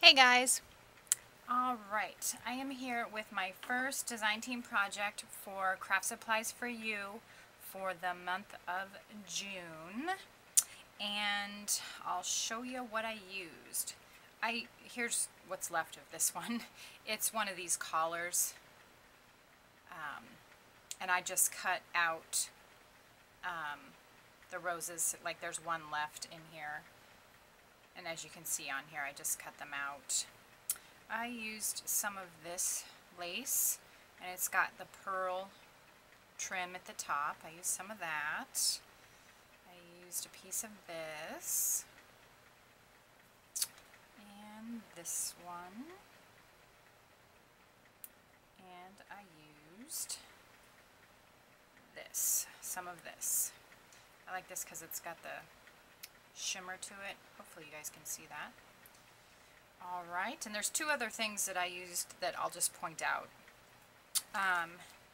Hey guys! Alright, I am here with my first design team project for Craft Supplies for You for the month of June. And I'll show you what I used. Here's what's left of this one. It's one of these collars. And I just cut out the roses, like there's one left in here. And as you can see on here, I just cut them out. I used some of this lace, and it's got the pearl trim at the top. I used some of that. I used a piece of this, and this one, and I used this, some of this. I like this because it's got the shimmer to it. Hopefully you guys can see that. Alright, and there's two other things that I used that I'll just point out.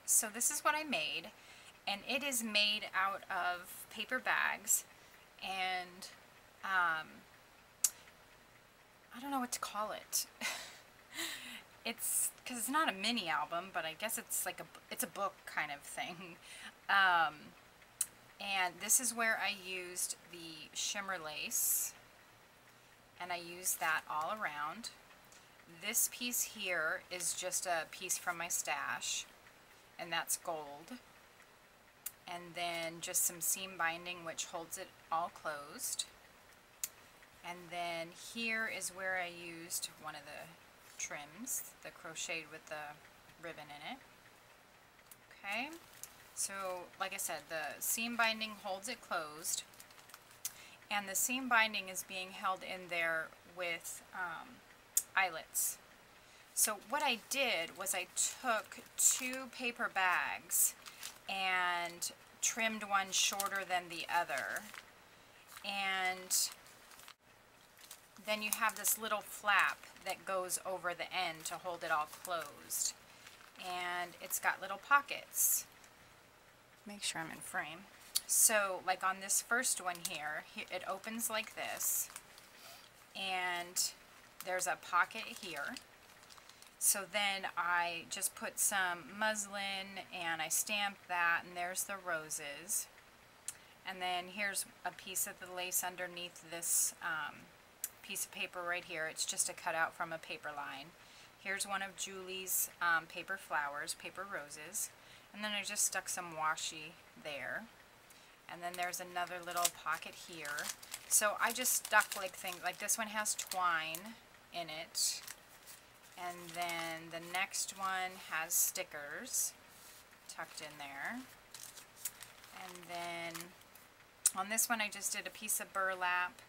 So this is what I made, and it is made out of paper bags, and I don't know what to call it. It's because it's not a mini album, but I guess it's like it's a book kind of thing. And this is where I used the shimmer lace, and I used that all around. This piece here is just a piece from my stash, and that's gold. And then just some seam binding, which holds it all closed. And then here is where I used one of the trims, the crocheted with the ribbon in it. Okay, so like I said, the seam binding holds it closed, and the seam binding is being held in there with eyelets. So what I did was I took two paper bags and trimmed one shorter than the other, and then you have this little flap that goes over the end to hold it all closed, and it's got little pockets. Make sure I'm in frame. So like on this first one here, it opens like this, and there's a pocket here. So then I just put some muslin and I stamped that, and there's the roses. And then here's a piece of the lace underneath this piece of paper right here. It's just a cutout from a paper line. Here's one of Julie's paper flowers, paper roses. And then I just stuck some washi there. And then there's another little pocket here. So I just stuck like things, like this one has twine in it. And then the next one has stickers tucked in there. And then on this one I just did a piece of burlap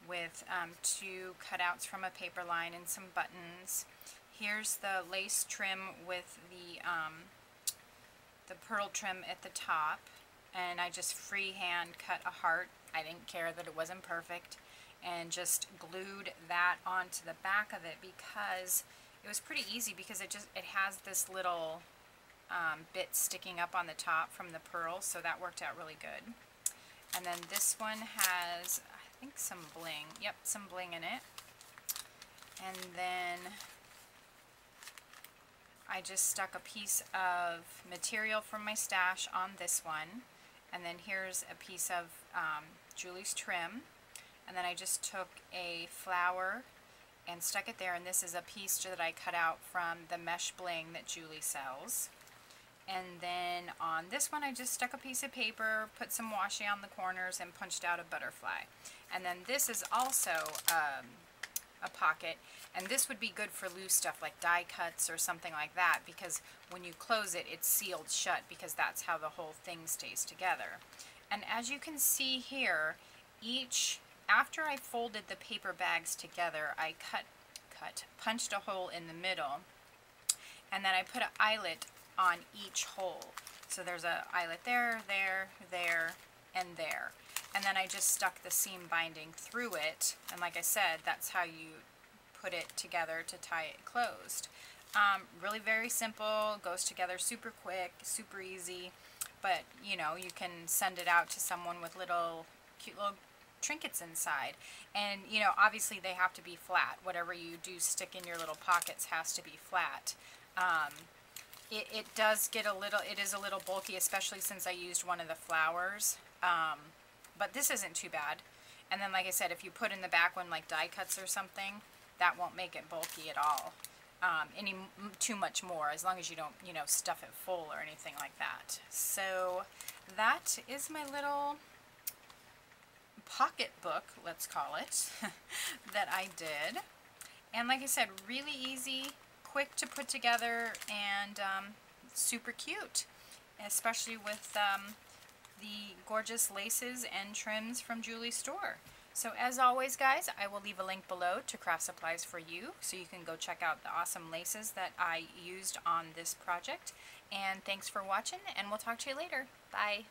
with two cutouts from a paper line and some buttons. Here's the lace trim with the pearl trim at the top, and I just freehand cut a heart. I didn't care that it wasn't perfect, and just glued that onto the back of it because it was pretty easy, because it has this little bit sticking up on the top from the pearl, so that worked out really good. And then this one has, I think, some bling. Yep, some bling in it. And then I just stuck a piece of material from my stash on this one, and then here's a piece of Julie's trim, and then I just took a flower and stuck it there, and this is a piece that I cut out from the mesh bling that Julie sells. And then on this one I just stuck a piece of paper, put some washi on the corners, and punched out a butterfly. And then this is also a pocket, and this would be good for loose stuff like die cuts or something like that, because when you close it, it's sealed shut, because that's how the whole thing stays together. And as you can see here, after I folded the paper bags together, I punched a hole in the middle, and then I put an eyelet on each hole. So there's an eyelet there, there, there, and there. And then I just stuck the seam binding through it, and like I said, that's how you put it together to tie it closed. Really very simple, goes together super quick, super easy, but you know, you can send it out to someone with cute little trinkets inside. And you know, obviously they have to be flat. Whatever you do stick in your little pockets has to be flat. It does get a little, it is a little bulky, especially since I used one of the flowers. But this isn't too bad. And then like I said, if you put in the back one like die cuts or something, that won't make it bulky at all. Too much more, as long as you don't, you know, stuff it full or anything like that. So that is my little pocketbook, let's call it, that I did. And like I said, really easy, quick to put together, and super cute, especially with the gorgeous laces and trims from Julie's store. So as always, guys, I will leave a link below to craft supplies for you, so you can go check out the awesome laces that I used on this project. And thanks for watching, and we'll talk to you later. Bye.